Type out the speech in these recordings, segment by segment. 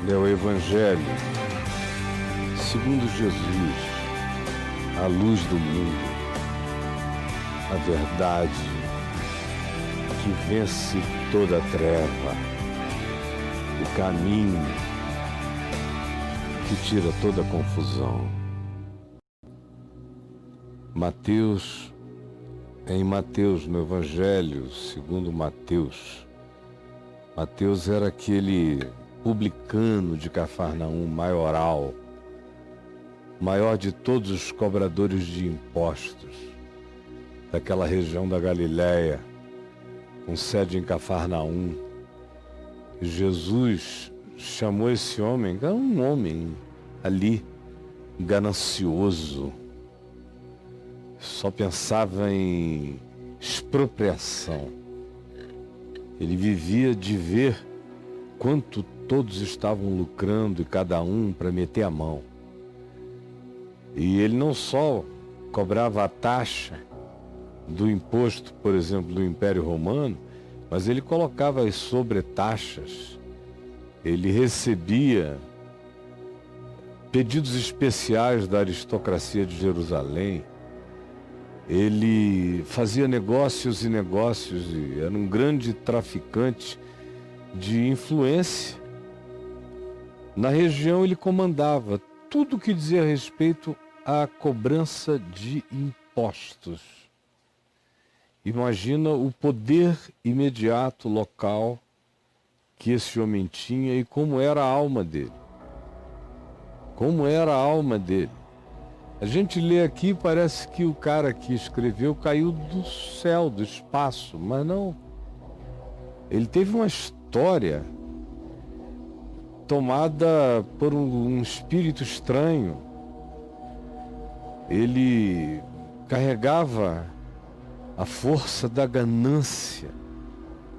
é o Evangelho segundo Jesus, a luz do mundo, a verdade que vence toda treva, o caminho que tira toda confusão. Mateus, em Mateus, no Evangelho segundo Mateus, Mateus era aquele publicano de Cafarnaum, maioral, maior de todos os cobradores de impostos daquela região da Galileia, com sede em Cafarnaum. Jesus chamou esse homem, era um homem ali, ganancioso, só pensava em expropriação. Ele vivia de ver quanto todos estavam lucrando e cada um para meter a mão. E ele não só cobrava a taxa do imposto, por exemplo, do Império Romano, mas ele colocava as sobretaxas. Ele recebia pedidos especiais da aristocracia de Jerusalém. Ele fazia negócios e negócios e era um grande traficante de influência. Na região ele comandava tudo que dizia respeito à cobrança de impostos. Imagina o poder imediato local que esse homem tinha e como era a alma dele. Como era a alma dele. A gente lê aqui, parece que o cara que escreveu caiu do céu, do espaço, mas não. Ele teve uma história tomada por um espírito estranho. Ele carregava a força da ganância,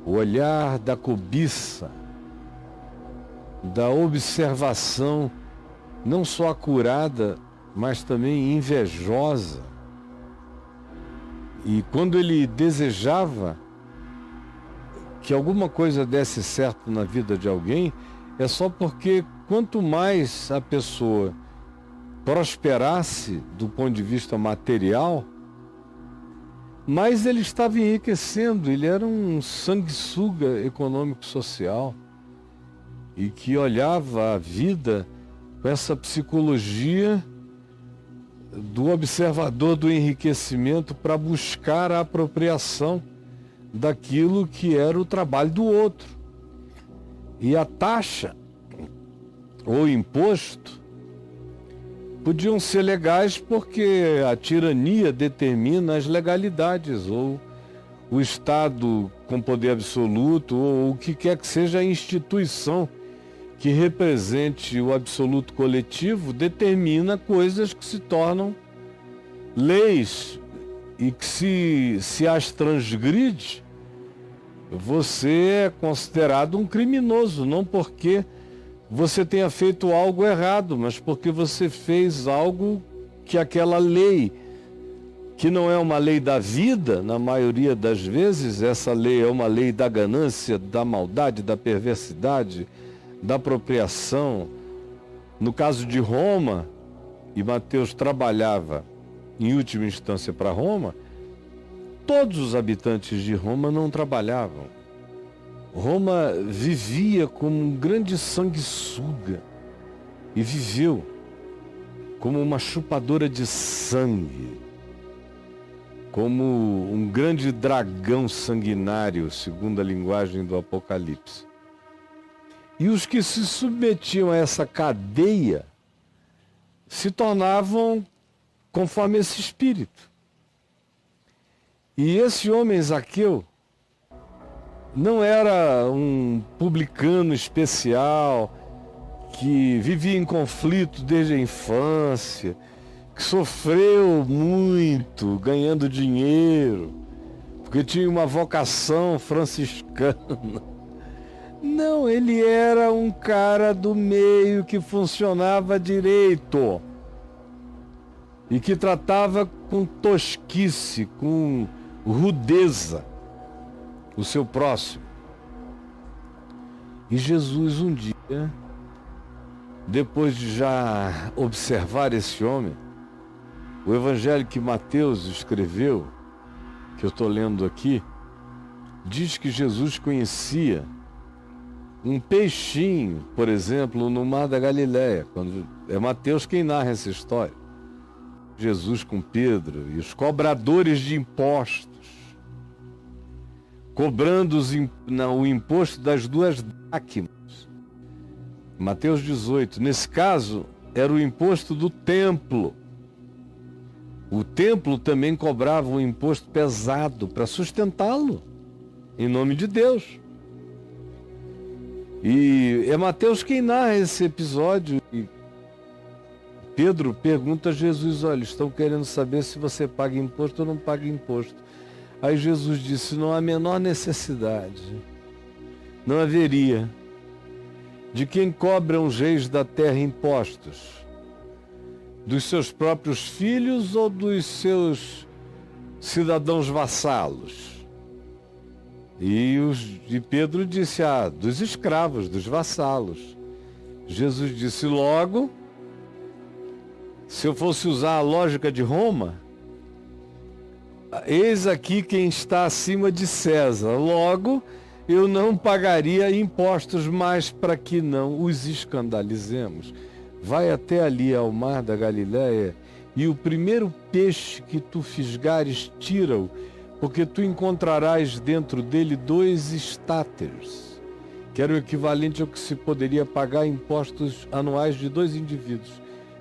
o olhar da cobiça, da observação, não só acurada, mas também invejosa. E quando ele desejava que alguma coisa desse certo na vida de alguém, é só porque quanto mais a pessoa prosperasse do ponto de vista material, mais ele estava enriquecendo. Ele era um sanguessuga econômico-social e que olhava a vida com essa psicologia do observador do enriquecimento para buscar a apropriação daquilo que era o trabalho do outro. E a taxa ou imposto podiam ser legais porque a tirania determina as legalidades, ou o Estado com poder absoluto, ou o que quer que seja a instituição que represente o absoluto coletivo, determina coisas que se tornam leis e que se as transgride, você é considerado um criminoso, não porque você tenha feito algo errado, mas porque você fez algo que aquela lei, que não é uma lei da vida, na maioria das vezes, essa lei é uma lei da ganância, da maldade, da perversidade, da apropriação. No caso de Roma, e Mateus trabalhava em última instância para Roma, todos os habitantes de Roma não trabalhavam. Roma vivia como um grande sanguessuga e viveu como uma chupadora de sangue, como um grande dragão sanguinário, segundo a linguagem do Apocalipse. E os que se submetiam a essa cadeia se tornavam conforme esse espírito. E esse homem Zaqueu não era um publicano especial que vivia em conflito desde a infância, que sofreu muito ganhando dinheiro, porque tinha uma vocação franciscana. Não, ele era um cara do meio que funcionava direito e que tratava com tosquice, com rudeza o seu próximo. E Jesus um dia depois de já observar esse homem, o evangelho que Mateus escreveu, que eu estou lendo aqui, diz que Jesus conhecia um peixinho, por exemplo, no mar da Galileia. É Mateus quem narra essa história. Jesus com Pedro e os cobradores de impostos, cobrando o imposto das 2 dracmas. Mateus 18. Nesse caso, era o imposto do templo. O templo também cobrava um imposto pesado para sustentá-lo, em nome de Deus. E é Mateus quem narra esse episódio. E Pedro pergunta a Jesus: olha, estão querendo saber se você paga imposto ou não paga imposto. Aí Jesus disse: não há a menor necessidade, não haveria. De quem cobram os reis da terra impostos? Dos seus próprios filhos ou dos seus cidadãos vassalos? E Pedro disse: dos escravos, dos vassalos. Jesus disse: logo, se eu fosse usar a lógica de Roma, eis aqui quem está acima de César. Logo, eu não pagaria impostos mais para que não os escandalizemos. Vai até ali ao mar da Galileia e o primeiro peixe que tu fisgares, tira-o, porque tu encontrarás dentro dele 2 estáteres, que era o equivalente ao que se poderia pagar impostos anuais de 2 indivíduos.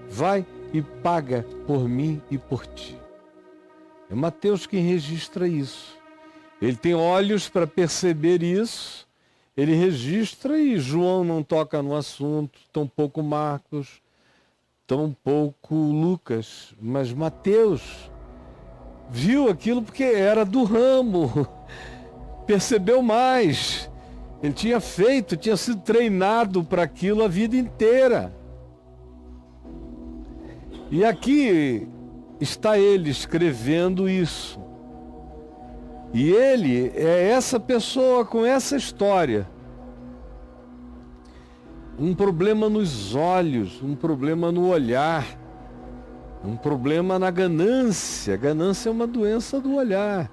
Vai e paga por mim e por ti. É Mateus quem registra isso. Ele tem olhos para perceber isso, ele registra, e João não toca no assunto, tampouco Marcos, tampouco Lucas, mas Mateus viu aquilo porque era do ramo, percebeu mais. Ele tinha sido treinado para aquilo a vida inteira. E aqui está ele escrevendo isso. E ele é essa pessoa com essa história. Um problema nos olhos, um problema no olhar, um problema na ganância. Ganância é uma doença do olhar.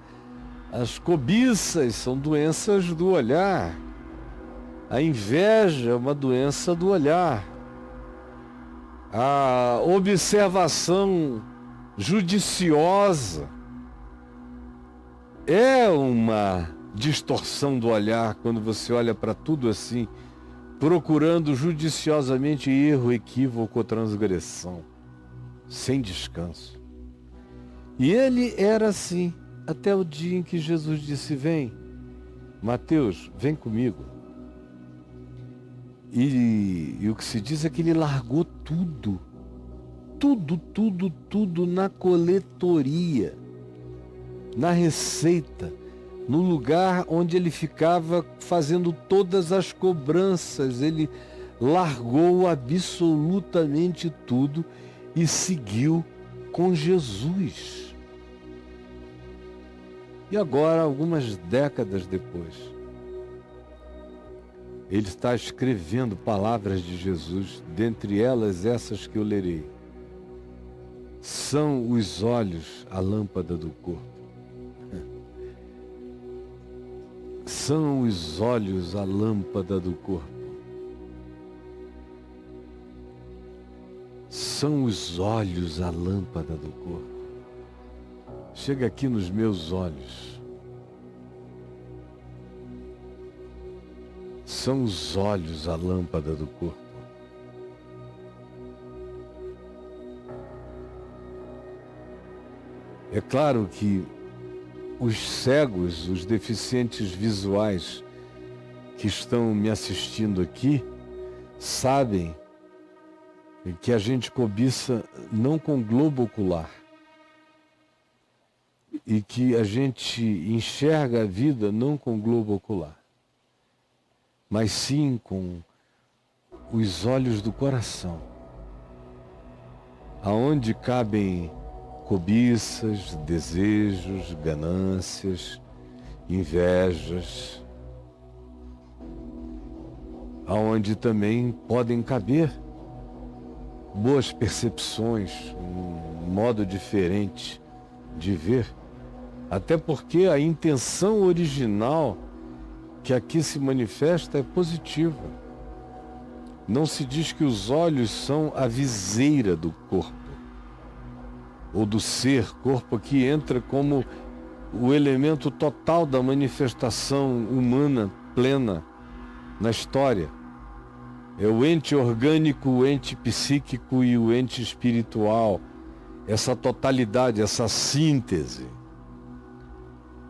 As cobiças são doenças do olhar. A inveja é uma doença do olhar. A observação judiciosa é uma distorção do olhar, quando você olha para tudo assim, procurando judiciosamente erro, equívoco ou transgressão, sem descanso. E ele era assim, até o dia em que Jesus disse: vem, Mateus, vem comigo. E o que se diz é que ele largou tudo na coletoria, na receita, no lugar onde ele ficava fazendo todas as cobranças. Ele largou absolutamente tudo e seguiu com Jesus. E agora, algumas décadas depois, ele está escrevendo palavras de Jesus, dentre elas essas que eu lerei. São os olhos a lâmpada do corpo. São os olhos a lâmpada do corpo. São os olhos a lâmpada do corpo. Chega aqui nos meus olhos. São os olhos a lâmpada do corpo. É claro que os cegos, os deficientes visuais que estão me assistindo aqui, sabem que a gente cobiça não com globo ocular, e que a gente enxerga a vida não com globo ocular, mas sim com os olhos do coração, aonde cabem cobiças, desejos, ganâncias, invejas, aonde também podem caber boas percepções, um modo diferente de ver, até porque a intenção original que aqui se manifesta é positiva. Não se diz que os olhos são a viseira do corpo, ou do ser, corpo que entra como o elemento total da manifestação humana plena na história. É o ente orgânico, o ente psíquico e o ente espiritual. Essa totalidade, essa síntese.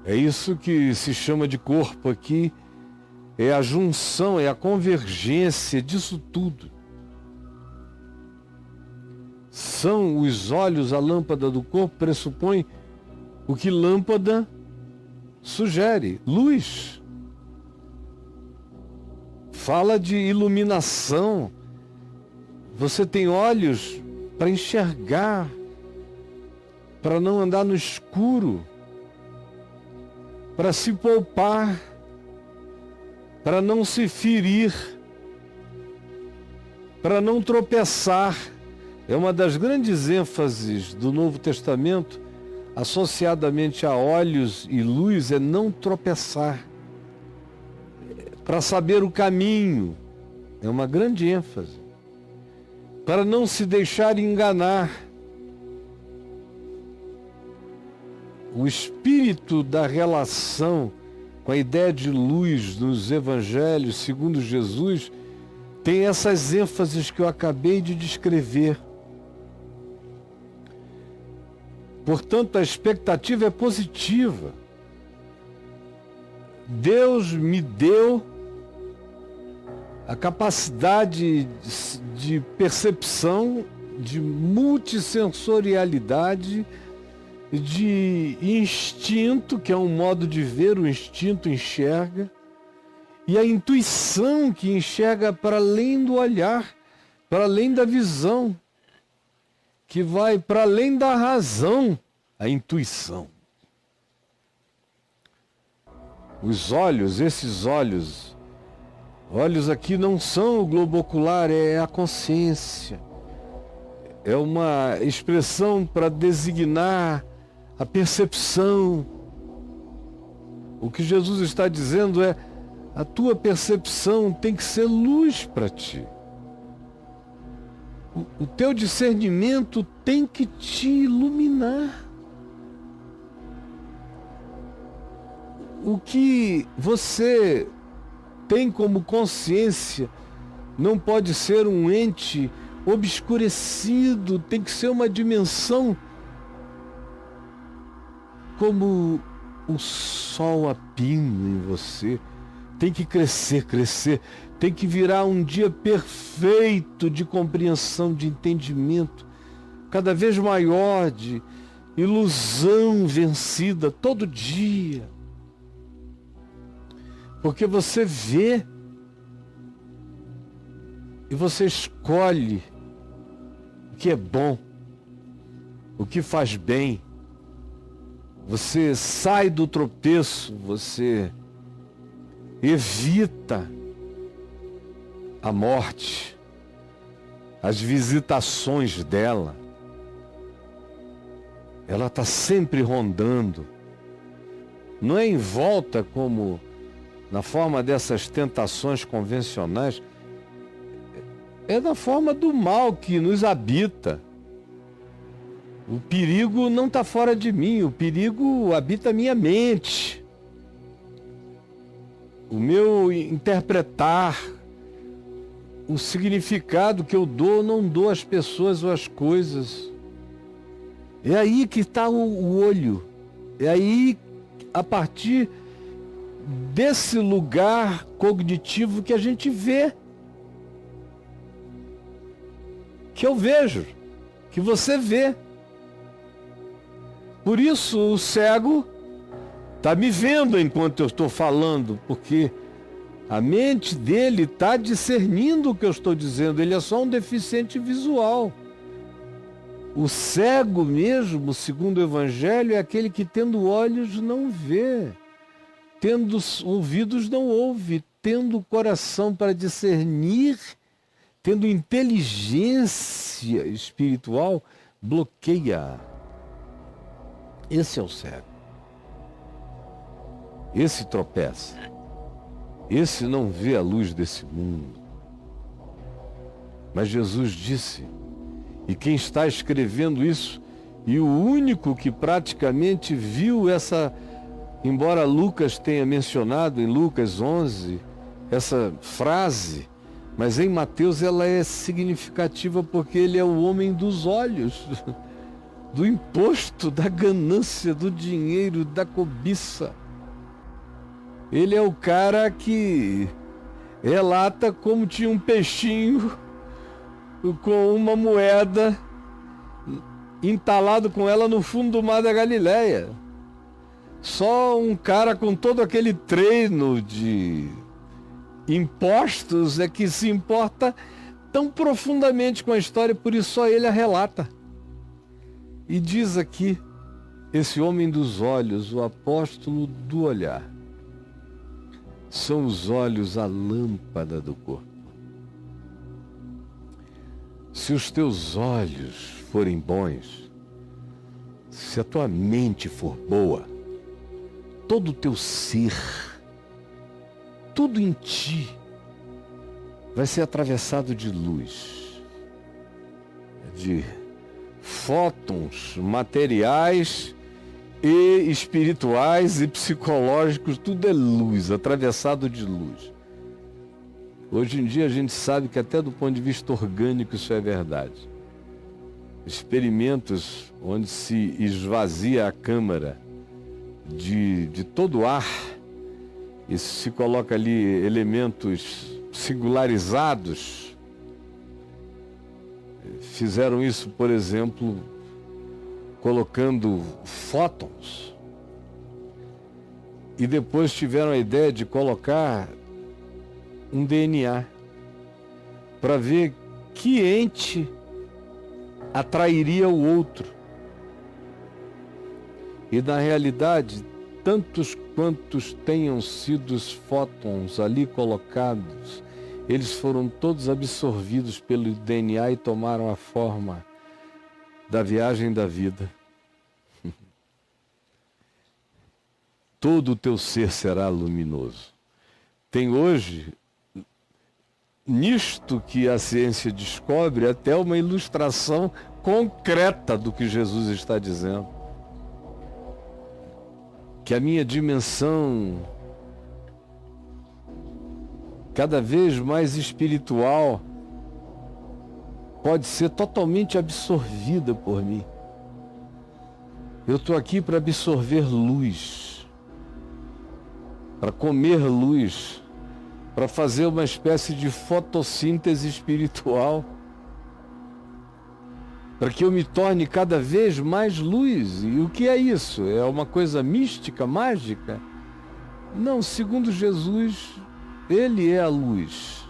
É isso que se chama de corpo aqui. É a junção, é a convergência disso tudo. São os olhos, a lâmpada do corpo, pressupõe o que lâmpada sugere, luz. Fala de iluminação. Você tem olhos para enxergar, para não andar no escuro, para se poupar, para não se ferir, para não tropeçar. É uma das grandes ênfases do Novo Testamento, associadamente a olhos e luz, é não tropeçar. Para saber o caminho, é uma grande ênfase. Para não se deixar enganar. O espírito da relação com a ideia de luz nos evangelhos, segundo Jesus, tem essas ênfases que eu acabei de descrever. Portanto, a expectativa é positiva. Deus me deu a capacidade de percepção, de multissensorialidade, de instinto, que é um modo de ver, o instinto enxerga, e a intuição, que enxerga para além do olhar, para além da visão, que vai para além da razão, a intuição. Os olhos, esses olhos aqui não são o globo ocular, é a consciência. É uma expressão para designar a percepção. O que Jesus está dizendo é: a tua percepção tem que ser luz para ti. O teu discernimento tem que te iluminar. O que você tem como consciência não pode ser um ente obscurecido, tem que ser uma dimensão como o sol a pino em você. Tem que crescer, tem que virar um dia perfeito de compreensão, de entendimento, cada vez maior, de ilusão vencida todo dia. Porque você vê e você escolhe o que é bom, o que faz bem. Você sai do tropeço, você evita a morte, as visitações dela. Ela está sempre rondando. Não é em volta como na forma dessas tentações convencionais, é na forma do mal que nos habita. O perigo não está fora de mim, o perigo habita a minha mente. O meu interpretar, o significado que eu dou ou não dou às pessoas ou às coisas. É aí que está o olho. É aí, a partir desse lugar cognitivo, que a gente vê. Que eu vejo, que você vê. Por isso o cego está me vendo enquanto eu estou falando, porque a mente dele está discernindo o que eu estou dizendo, ele é só um deficiente visual. O cego mesmo, segundo o Evangelho, é aquele que tendo olhos não vê, tendo ouvidos não ouve, tendo coração para discernir, tendo inteligência espiritual bloqueia. Esse é o cego. Esse tropeça. Esse não vê a luz desse mundo. Mas Jesus disse, e quem está escrevendo isso, e o único que praticamente viu essa, embora Lucas tenha mencionado em Lucas 11, essa frase, mas em Mateus ela é significativa porque ele é o homem dos olhos, do imposto, da ganância, do dinheiro, da cobiça. Ele é o cara que relata como tinha um peixinho com uma moeda entalado com ela no fundo do mar da Galileia. Só um cara com todo aquele treino de impostos é que se importa tão profundamente com a história, por isso só ele a relata. E diz aqui, esse homem dos olhos, o apóstolo do olhar. São os olhos a lâmpada do corpo. Se os teus olhos forem bons, se a tua mente for boa, todo o teu ser, tudo em ti, vai ser atravessado de luz, de fótons materiais e espirituais e psicológicos, tudo é luz, atravessado de luz. Hoje em dia a gente sabe que até do ponto de vista orgânico isso é verdade. Experimentos onde se esvazia a câmara de todo o ar e se coloca ali elementos singularizados. Fizeram isso, por exemplo, colocando fótons. E depois tiveram a ideia de colocar um DNA para ver que ente atrairia o outro. E na realidade, tantos quantos tenham sido os fótons ali colocados, eles foram todos absorvidos pelo DNA e tomaram a forma da viagem da vida. Todo o teu ser será luminoso. Tem hoje, nisto que a ciência descobre, até uma ilustração concreta do que Jesus está dizendo. Que a minha dimensão cada vez mais espiritual pode ser totalmente absorvida por mim. Eu estou aqui para absorver luz, para comer luz, para fazer uma espécie de fotossíntese espiritual, para que eu me torne cada vez mais luz. E o que é isso? É uma coisa mística, mágica? Não, segundo Jesus, ele é a luz.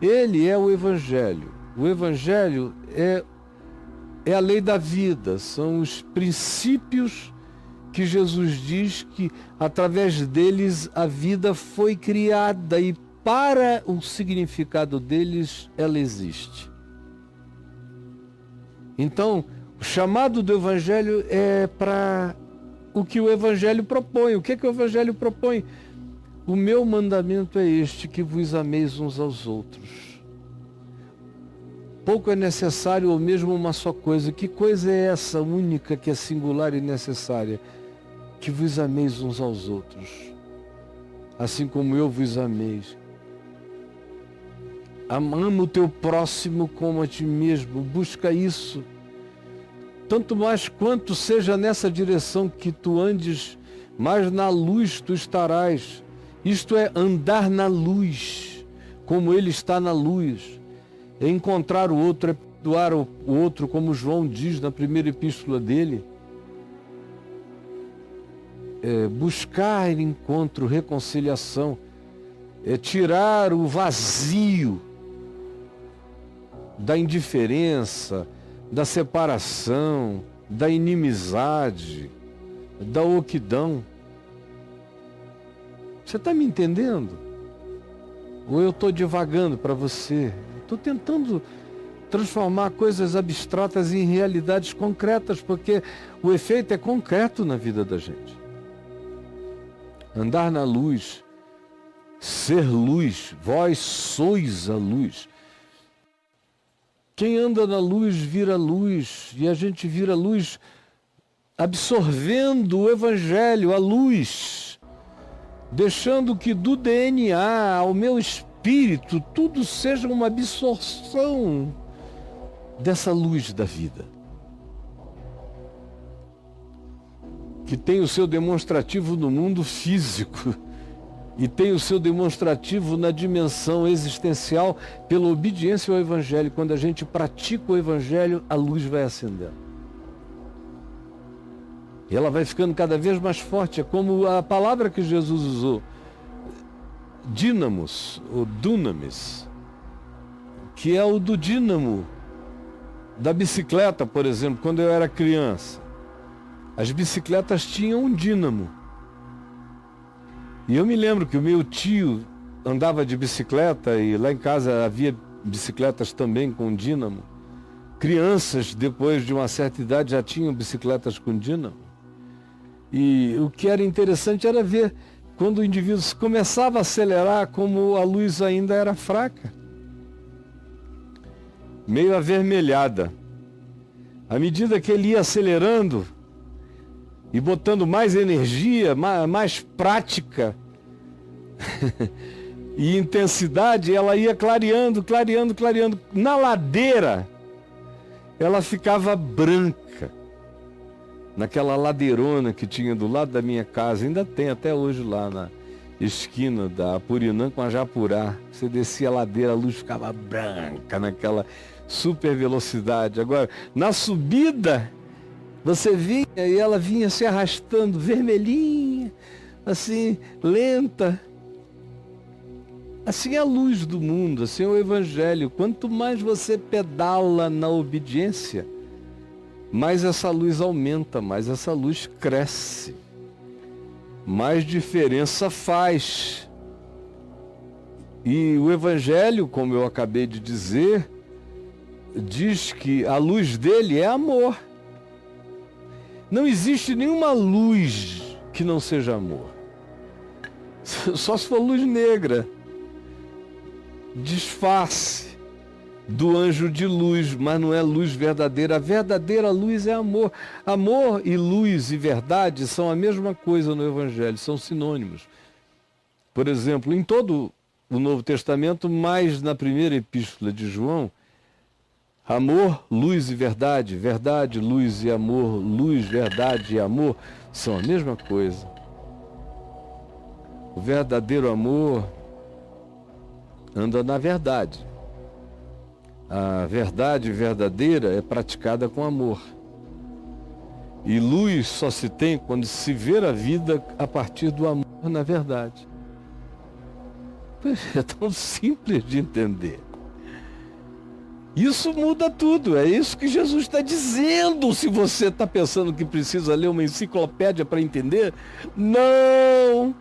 Ele é o Evangelho. O Evangelho é a lei da vida, são os princípios que Jesus diz que através deles a vida foi criada e para o significado deles ela existe. Então, o chamado do Evangelho é para o que o Evangelho propõe. O que é que o Evangelho propõe? O meu mandamento é este, que vos ameis uns aos outros. Pouco é necessário ou mesmo uma só coisa. Que coisa é essa única que é singular e necessária? Que vos ameis uns aos outros, assim como eu vos ameis. Ama o teu próximo como a ti mesmo. Busca isso. Tanto mais quanto seja nessa direção que tu andes, mais na luz tu estarás. Isto é andar na luz, como ele está na luz. É encontrar o outro, é perdoar o outro, como João diz na primeira epístola dele. É buscar encontro, reconciliação. É tirar o vazio da indiferença, da separação, da inimizade, da oquidão. Você está me entendendo? Ou eu estou divagando para você? Estou tentando transformar coisas abstratas em realidades concretas, porque o efeito é concreto na vida da gente. Andar na luz, ser luz, vós sois a luz. Quem anda na luz vira luz, e a gente vira luz absorvendo o Evangelho, a luz, deixando que do DNA ao meu espírito tudo seja uma absorção dessa luz da vida, que tem o seu demonstrativo no mundo físico e tem o seu demonstrativo na dimensão existencial pela obediência ao Evangelho. Quando a gente pratica o Evangelho, a luz vai acendendo. E ela vai ficando cada vez mais forte. É como a palavra que Jesus usou, dínamos, ou dunamis, que é o do dínamo da bicicleta, por exemplo. Quando eu era criança, as bicicletas tinham um dínamo. E eu me lembro que o meu tio andava de bicicleta e lá em casa havia bicicletas também com dínamo. Crianças, depois de uma certa idade, já tinham bicicletas com dínamo. E o que era interessante era ver quando o indivíduo começava a acelerar, como a luz ainda era fraca, meio avermelhada. À medida que ele ia acelerando e botando mais energia, mais prática e intensidade, ela ia clareando, clareando, clareando. Na ladeira, ela ficava branca. Naquela ladeirona que tinha do lado da minha casa, ainda tem até hoje lá na esquina da Apurinã com a Japurá. Você descia a ladeira, a luz ficava branca naquela super velocidade. Agora, na subida, você vinha e ela vinha se arrastando, vermelhinha, assim, lenta. Assim é a luz do mundo, assim é o Evangelho. Quanto mais você pedala na obediência, mais essa luz aumenta, mais essa luz cresce, mais diferença faz. E o Evangelho, como eu acabei de dizer, diz que a luz dele é amor. Não existe nenhuma luz que não seja amor. Só se for luz negra, disfarce do anjo de luz, mas não é luz verdadeira. A verdadeira luz é amor. Amor e luz e verdade são a mesma coisa no Evangelho, são sinônimos. Por exemplo, em todo o Novo Testamento, mais na primeira epístola de João, amor, luz e verdade, verdade, luz e amor, luz, verdade e amor são a mesma coisa. O verdadeiro amor anda na verdade. A verdade verdadeira é praticada com amor. E luz só se tem quando se vê a vida a partir do amor na verdade. É tão simples de entender. Isso muda tudo, é isso que Jesus está dizendo. Se você está pensando que precisa ler uma enciclopédia para entender, não!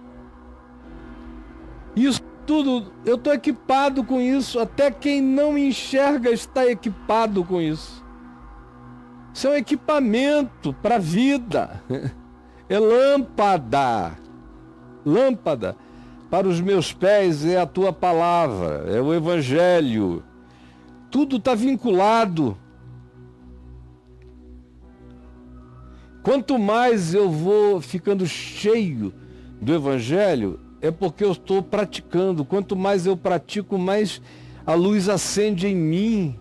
Isso tudo, eu estou equipado com isso, até quem não enxerga está equipado com isso. Isso é um equipamento para a vida, é lâmpada, lâmpada. Para os meus pés é a tua palavra, é o Evangelho, tudo está vinculado. Quanto mais eu vou ficando cheio do Evangelho, é porque eu estou praticando. Quanto mais eu pratico, mais a luz acende em mim.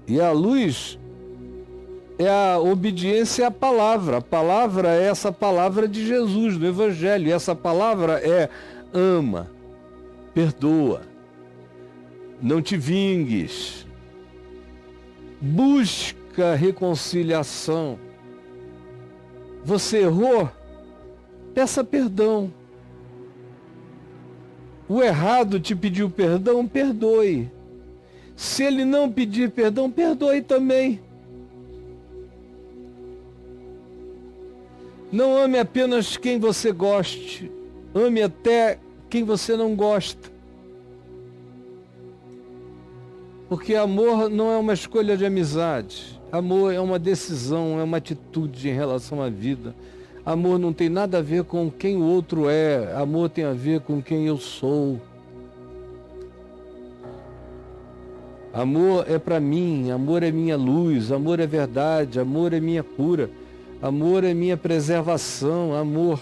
E a luz é a obediência à palavra. A palavra é essa palavra de Jesus, do Evangelho. E essa palavra é ama, perdoa, não te vingues, busca reconciliação. Você errou? Peça perdão. O errado te pediu perdão, perdoe. Se ele não pedir perdão, perdoe também. Não ame apenas quem você goste, ame até quem você não gosta. Porque amor não é uma escolha de amizade. Amor é uma decisão, é uma atitude em relação à vida. Amor não tem nada a ver com quem o outro é. Amor tem a ver com quem eu sou. Amor é para mim, amor é minha luz, amor é verdade, amor é minha cura, amor é minha preservação, amor.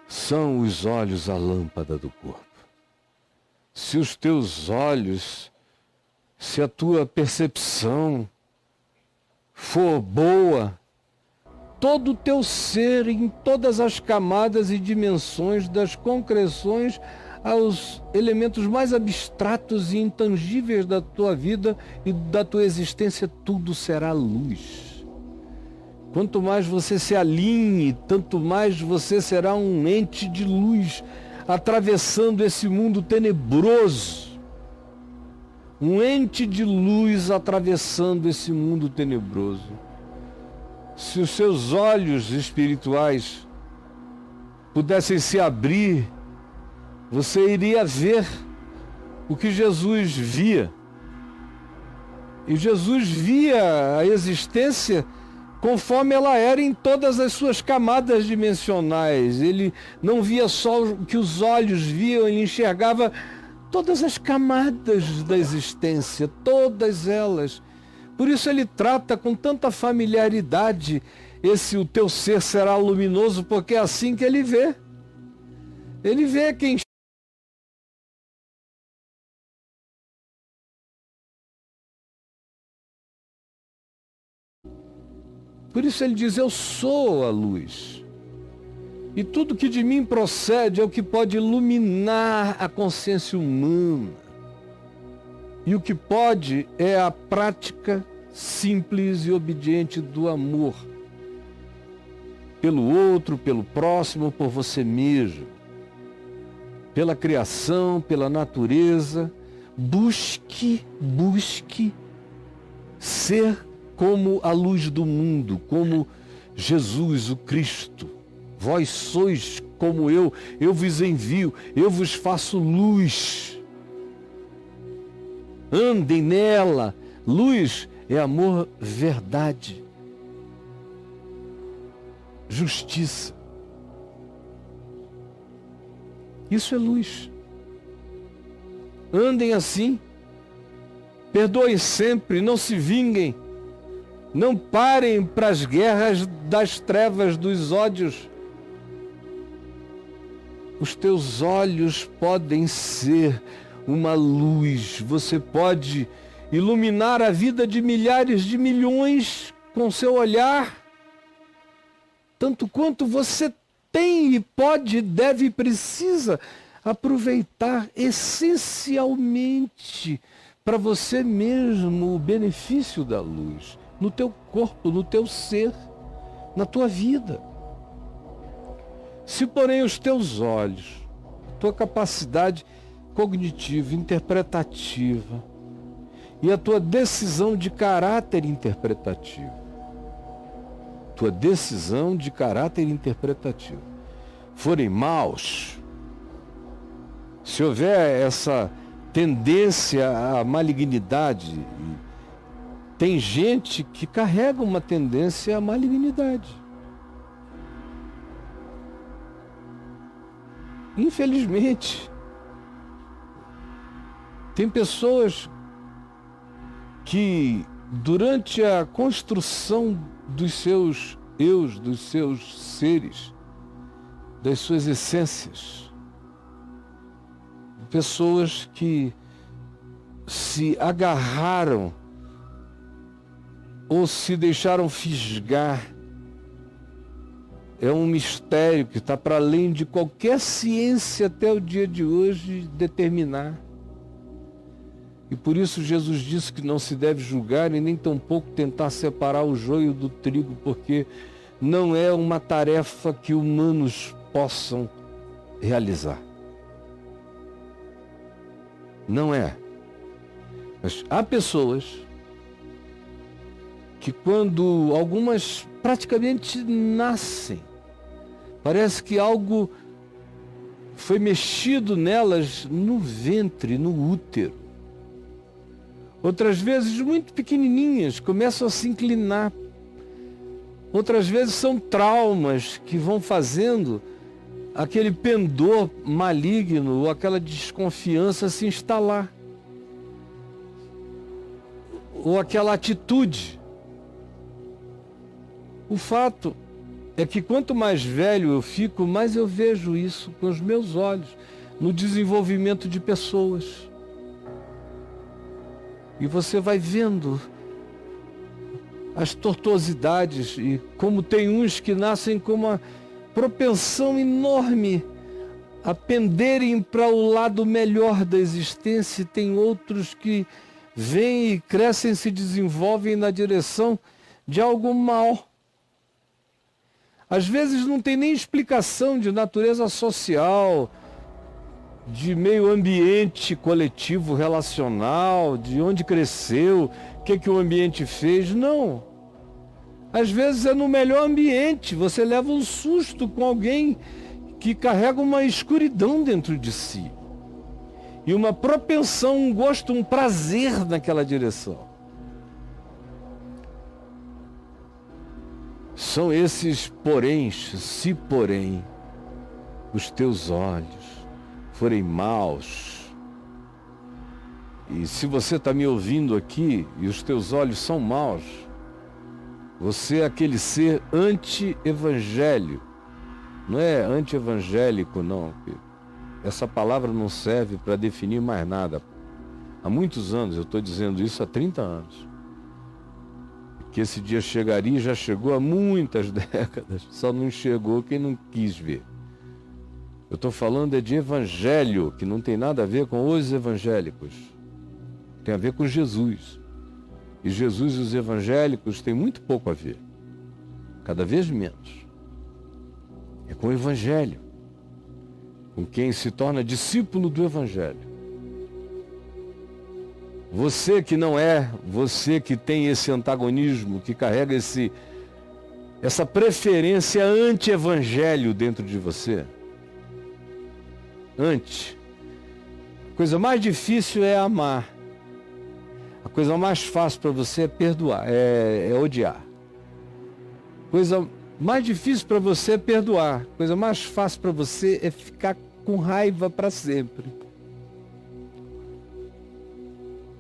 São os olhos a lâmpada do corpo. Se os teus olhos, se a tua percepção for boa, todo o teu ser, em todas as camadas e dimensões, das concreções aos elementos mais abstratos e intangíveis da tua vida e da tua existência, tudo será luz. Quanto mais você se alinhe, tanto mais você será um ente de luz, atravessando esse mundo tenebroso. Um ente de luz atravessando esse mundo tenebroso. Se os seus olhos espirituais pudessem se abrir, você iria ver o que Jesus via. E Jesus via a existência conforme ela era em todas as suas camadas dimensionais. Ele não via só o que os olhos viam, ele enxergava todas as camadas da existência, todas elas. Por isso ele trata com tanta familiaridade o teu ser será luminoso, porque é assim que ele vê. Ele vê quem Por isso ele diz, eu sou a luz. E tudo que de mim procede é o que pode iluminar a consciência humana. E o que pode é a prática simples e obediente do amor. Pelo outro, pelo próximo, por você mesmo. Pela criação, pela natureza. Busque ser como a luz do mundo, como Jesus, o Cristo. Vós sois como eu vos envio, eu vos faço luz. Andem nela. Luz é amor, verdade, justiça. Isso é luz. Andem assim. Perdoem sempre, não se vinguem. Não parem para as guerras das trevas, dos ódios. Os teus olhos podem ser uma luz. Você pode iluminar a vida de milhares de milhões com seu olhar. Tanto quanto você tem e pode, deve e precisa aproveitar essencialmente para você mesmo o benefício da luz. No teu corpo, no teu ser, na tua vida. Se, porém, os teus olhos, a tua capacidade cognitiva, interpretativa e a tua decisão de caráter interpretativo, forem maus, se houver essa tendência à malignidade, tem gente que carrega uma tendência à malignidade. Infelizmente, tem pessoas que, durante a construção dos seus eus, dos seus seres, das suas essências, pessoas que se agarraram ou se deixaram fisgar. É um mistério que está para além de qualquer ciência até o dia de hoje determinar. E por isso Jesus disse que não se deve julgar e nem tampouco tentar separar o joio do trigo, porque não é uma tarefa que humanos possam realizar. Não é. Mas há pessoas que, quando algumas praticamente nascem, parece que algo foi mexido nelas no ventre, no útero. Outras vezes, muito pequenininhas, começam a se inclinar. Outras vezes são traumas que vão fazendo aquele pendor maligno ou aquela desconfiança se instalar. Ou aquela atitude. O fato é que quanto mais velho eu fico, mais eu vejo isso com os meus olhos, no desenvolvimento de pessoas. E você vai vendo as tortuosidades e como tem uns que nascem com uma propensão enorme a penderem para o lado melhor da existência, e tem outros que vêm e crescem, se desenvolvem na direção de algo mal. Às vezes não tem nem explicação de natureza social, de meio ambiente coletivo, relacional, de onde cresceu, o que o ambiente fez. Não. Às vezes é no melhor ambiente, você leva um susto com alguém que carrega uma escuridão dentro de si. E uma propensão, um gosto, um prazer naquela direção. São esses poréns, se porém os teus olhos forem maus, e se você está me ouvindo aqui e os teus olhos são maus, você é aquele ser anti-evangelho. Não é anti-evangélico, não. Essa palavra não serve para definir mais nada. Há muitos anos, eu estou dizendo isso há 30 anos. Que esse dia chegaria e já chegou há muitas décadas. Só não chegou quem não quis ver. Eu estou falando é de evangelho, que não tem nada a ver com os evangélicos. Tem a ver com Jesus. E Jesus e os evangélicos têm muito pouco a ver. Cada vez menos. É com o evangelho. Com quem se torna discípulo do evangelho. Você que não é, você que tem esse antagonismo, que carrega essa preferência anti-evangelho dentro de você. A coisa mais difícil é amar. A coisa mais fácil para você é perdoar, é odiar. A coisa mais difícil para você é perdoar. A coisa mais fácil para você é ficar com raiva para sempre.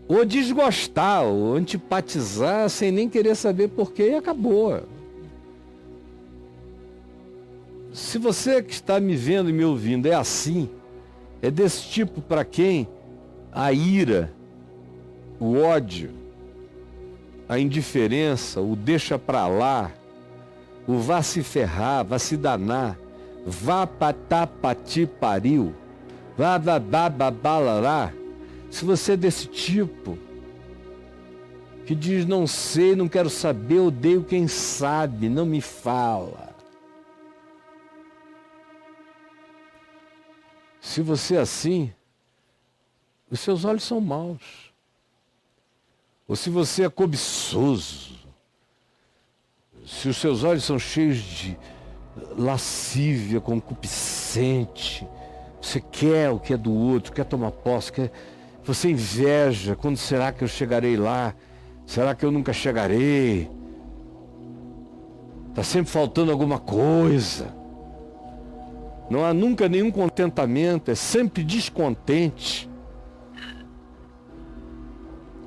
Ou desgostar, ou antipatizar sem nem querer saber porquê, e acabou. Se você que está me vendo e me ouvindo é assim, é desse tipo para quem a ira, o ódio, a indiferença, o deixa para lá, o vá se ferrar, vá se danar, vá patapati pariu, vá bababalará. Se você é desse tipo, que diz não sei, não quero saber, odeio quem sabe, não me fala. Se você é assim, os seus olhos são maus. Ou se você é cobiçoso, se os seus olhos são cheios de lascívia, concupiscente, você quer o que é do outro, quer tomar posse, você inveja, quando será que eu chegarei lá? Será que eu nunca chegarei? Está sempre faltando alguma coisa. Não há nunca nenhum contentamento, é sempre descontente.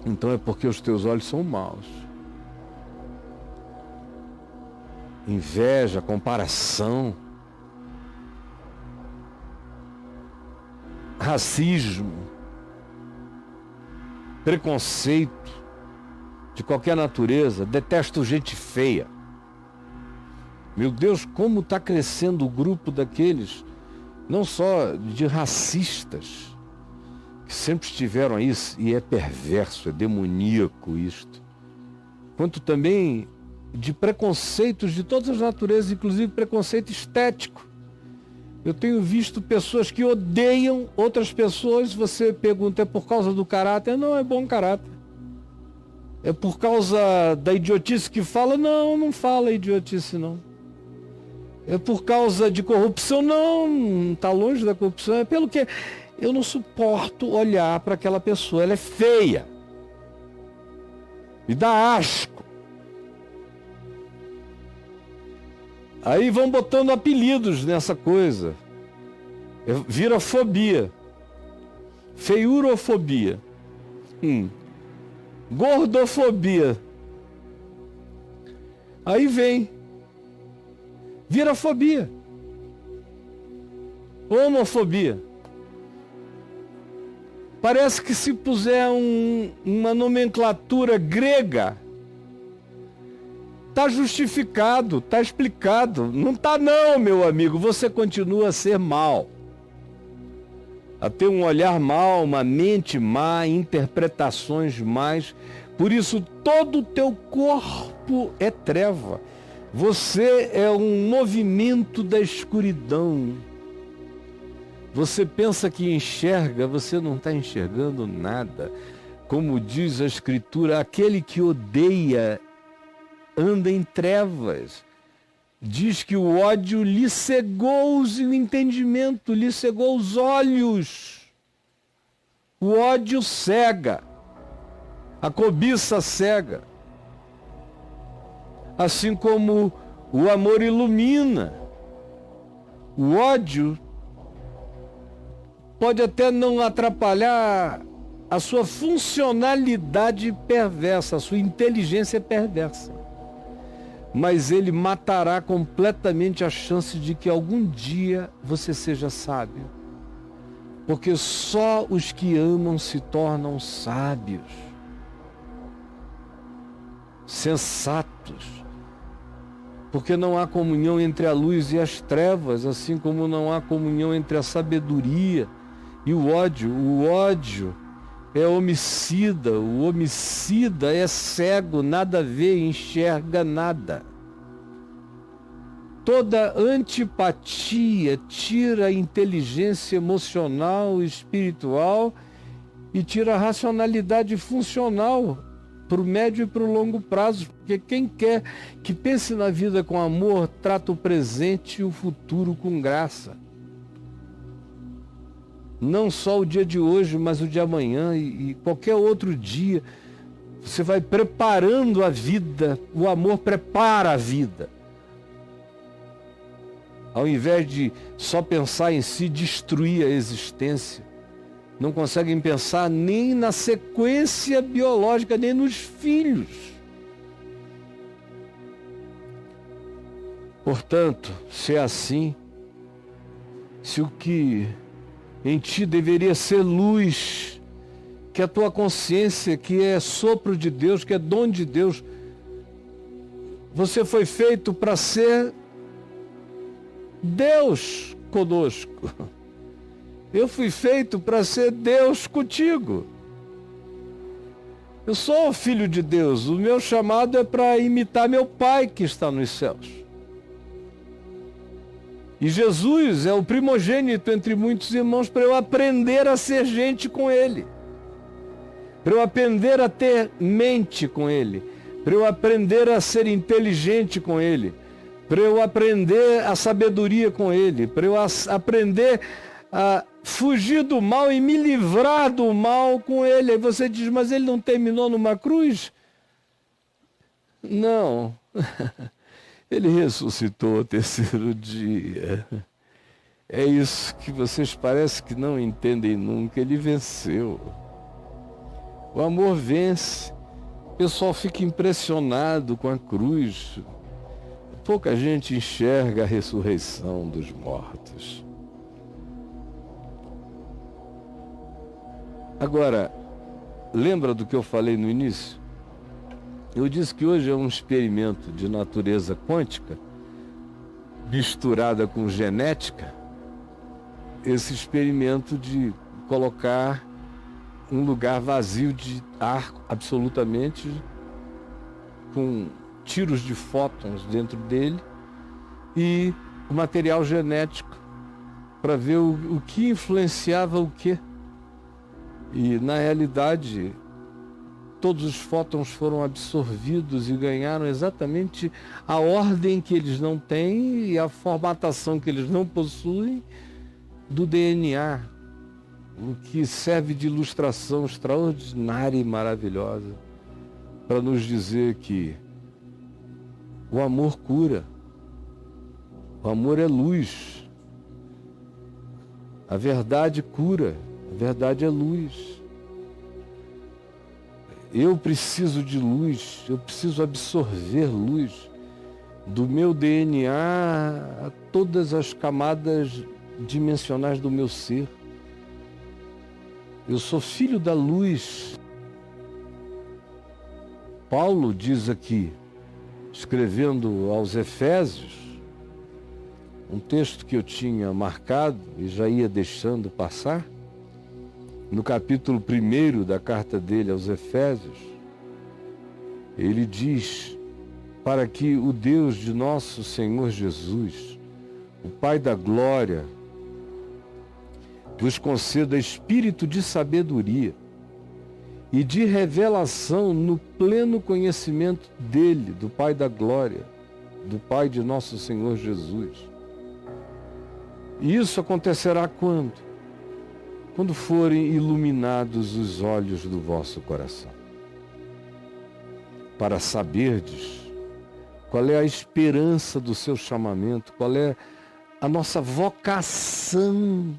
Então é porque os teus olhos são maus. Inveja, comparação, racismo, preconceito de qualquer natureza. Detesto gente feia. Meu Deus, como está crescendo o grupo daqueles, não só de racistas, que sempre estiveram aí, e é perverso, é demoníaco isto, quanto também de preconceitos de todas as naturezas, inclusive preconceito estético. Eu tenho visto pessoas que odeiam outras pessoas. Você pergunta, é por causa do caráter? Não, é bom caráter. É por causa da idiotice que fala? Não, não fala idiotice não. É por causa de corrupção? Não está longe da corrupção. É pelo que eu não suporto olhar para aquela pessoa. Ela é feia. Me dá asco. Aí vão botando apelidos nessa coisa. Vira fobia. Feiurofobia. Gordofobia. Aí vem. Vira fobia. Homofobia. Parece que se puser uma nomenclatura grega, está justificado, está explicado. Não está não, meu amigo. Você continua a ser mal. A ter um olhar mal, uma mente má, interpretações más. Por isso, todo o teu corpo é treva. Você é um movimento da escuridão. Você pensa que enxerga, você não está enxergando nada. Como diz a Escritura, aquele que odeia anda em trevas. Diz que o ódio lhe cegou o entendimento, lhe cegou os olhos. O ódio cega. A cobiça cega. Assim como o amor ilumina. O ódio pode até não atrapalhar a sua funcionalidade perversa, a sua inteligência perversa. Mas ele matará completamente a chance de que algum dia você seja sábio. Porque só os que amam se tornam sábios, sensatos. Porque não há comunhão entre a luz e as trevas, assim como não há comunhão entre a sabedoria e o ódio. O ódio é homicida, o homicida é cego, nada vê, enxerga nada. Toda antipatia tira a inteligência emocional e espiritual e tira a racionalidade funcional para o médio e para o longo prazo. Porque quem quer que pense na vida com amor, trata o presente e o futuro com graça. Não só o dia de hoje, mas o de amanhã e qualquer outro dia. Você vai preparando a vida, o amor prepara a vida. Ao invés de só pensar em si, destruir a existência. Não conseguem pensar nem na sequência biológica, nem nos filhos. Portanto, se é assim, se o que em ti deveria ser luz, que a tua consciência, que é sopro de Deus, que é dom de Deus, você foi feito para ser Deus conosco. Eu fui feito para ser Deus contigo. Eu sou filho de Deus. O meu chamado é para imitar meu Pai que está nos céus. E Jesus é o primogênito entre muitos irmãos para eu aprender a ser gente com Ele. Para eu aprender a ter mente com Ele. Para eu aprender a ser inteligente com Ele. Para eu aprender a sabedoria com Ele. Para eu aprender a fugir do mal e me livrar do mal com Ele. Aí você diz, mas Ele não terminou numa cruz? Não. Ele ressuscitou ao terceiro dia. É isso que vocês parecem que não entendem nunca. Ele venceu. O amor vence. O pessoal fica impressionado com a cruz. Pouca gente enxerga a ressurreição dos mortos. Agora, lembra do que eu falei no início? Eu disse que hoje é um experimento de natureza quântica, misturada com genética, esse experimento de colocar um lugar vazio de ar, absolutamente, com tiros de fótons dentro dele, e o material genético, para ver o que influenciava o quê. E, na realidade, todos os fótons foram absorvidos e ganharam exatamente a ordem que eles não têm e a formatação que eles não possuem do DNA, o que serve de ilustração extraordinária e maravilhosa para nos dizer que o amor cura, o amor é luz, a verdade cura, a verdade é luz. Eu preciso de luz, eu preciso absorver luz do meu DNA a todas as camadas dimensionais do meu ser. Eu sou filho da luz. Paulo diz aqui, escrevendo aos Efésios, um texto que eu tinha marcado e já ia deixando passar, no capítulo 1 da carta dele aos Efésios, ele diz, para que o Deus de nosso Senhor Jesus, o Pai da glória, vos conceda espírito de sabedoria e de revelação no pleno conhecimento dele, do Pai da glória, do Pai de nosso Senhor Jesus. E isso acontecerá quando? Quando forem iluminados os olhos do vosso coração, para saberdes qual é a esperança do seu chamamento, qual é a nossa vocação,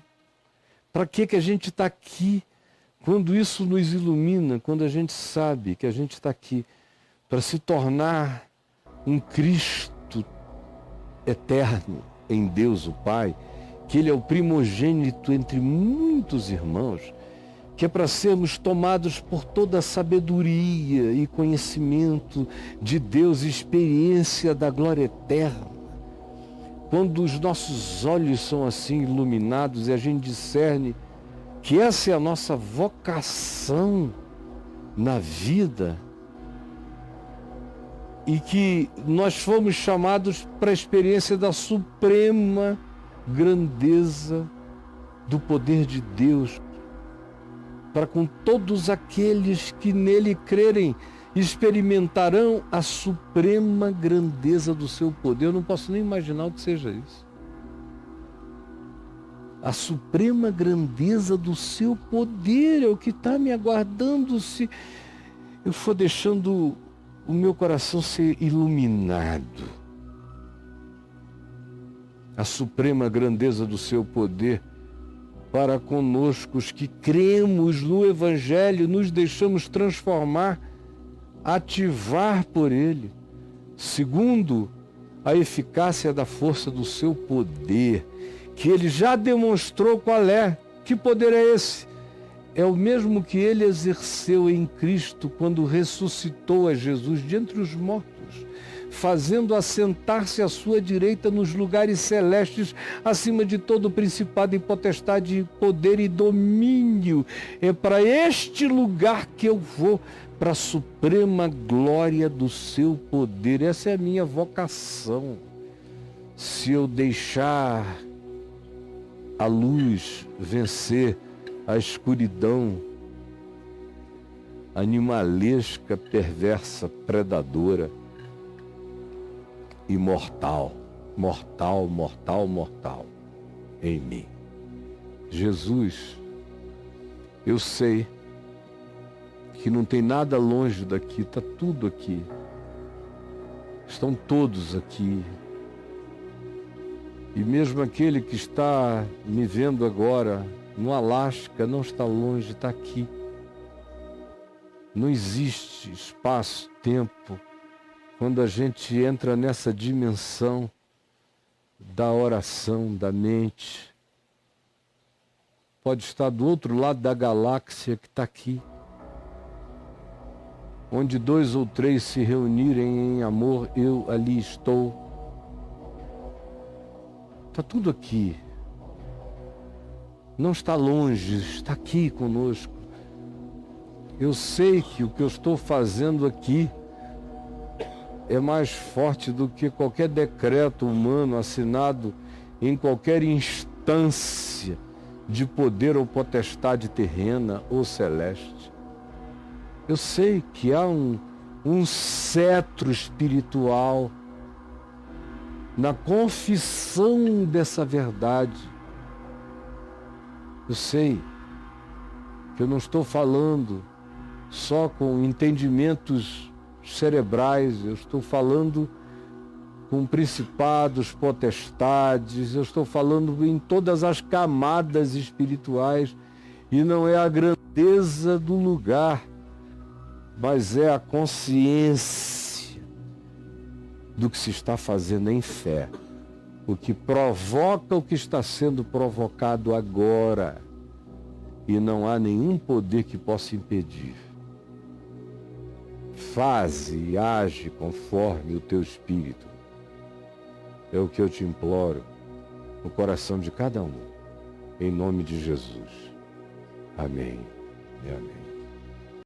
para que a gente está aqui. Quando isso nos ilumina, quando a gente sabe que a gente está aqui para se tornar um Cristo eterno em Deus o Pai, que Ele é o primogênito entre muitos irmãos, que é para sermos tomados por toda a sabedoria e conhecimento de Deus, experiência da glória eterna. Quando os nossos olhos são assim iluminados e a gente discerne que essa é a nossa vocação na vida e que nós fomos chamados para a experiência da suprema grandeza do poder de Deus, para com todos aqueles que nele crerem, experimentarão a suprema grandeza do seu poder. Eu não posso nem imaginar o que seja isso. A suprema grandeza do seu poder é o que está me aguardando se eu for deixando o meu coração ser iluminado. A suprema grandeza do seu poder para conosco, os que cremos no Evangelho, nos deixamos transformar, ativar por ele, segundo a eficácia da força do seu poder, que ele já demonstrou qual é. Que poder é esse? É o mesmo que ele exerceu em Cristo quando ressuscitou a Jesus de entre os mortos, fazendo assentar-se à sua direita nos lugares celestes, acima de todo principado e potestade, poder e domínio. É para este lugar que eu vou, para a suprema glória do seu poder. Essa é a minha vocação. Se eu deixar a luz vencer a escuridão animalesca, perversa, predadora e mortal em mim. Jesus, eu sei que não tem nada longe daqui, está tudo aqui. Estão todos aqui. E mesmo aquele que está me vendo agora no Alasca não está longe, está aqui. Não existe espaço, tempo, quando a gente entra nessa dimensão da oração, da mente. Pode estar do outro lado da galáxia que está aqui. Onde 2 ou 3 se reunirem em amor, eu ali estou. Está tudo aqui. Não está longe, está aqui conosco. Eu sei que o que eu estou fazendo aqui é mais forte do que qualquer decreto humano assinado em qualquer instância de poder ou potestade terrena ou celeste. Eu sei que há um cetro espiritual na confissão dessa verdade. Eu sei que eu não estou falando só com entendimentos cerebrais, eu estou falando com principados, potestades, eu estou falando em todas as camadas espirituais, e não é a grandeza do lugar, mas é a consciência do que se está fazendo em fé, o que provoca o que está sendo provocado agora, e não há nenhum poder que possa impedir. Faze e age conforme o teu espírito. É o que eu te imploro no coração de cada um, em nome de Jesus. Amém e amém.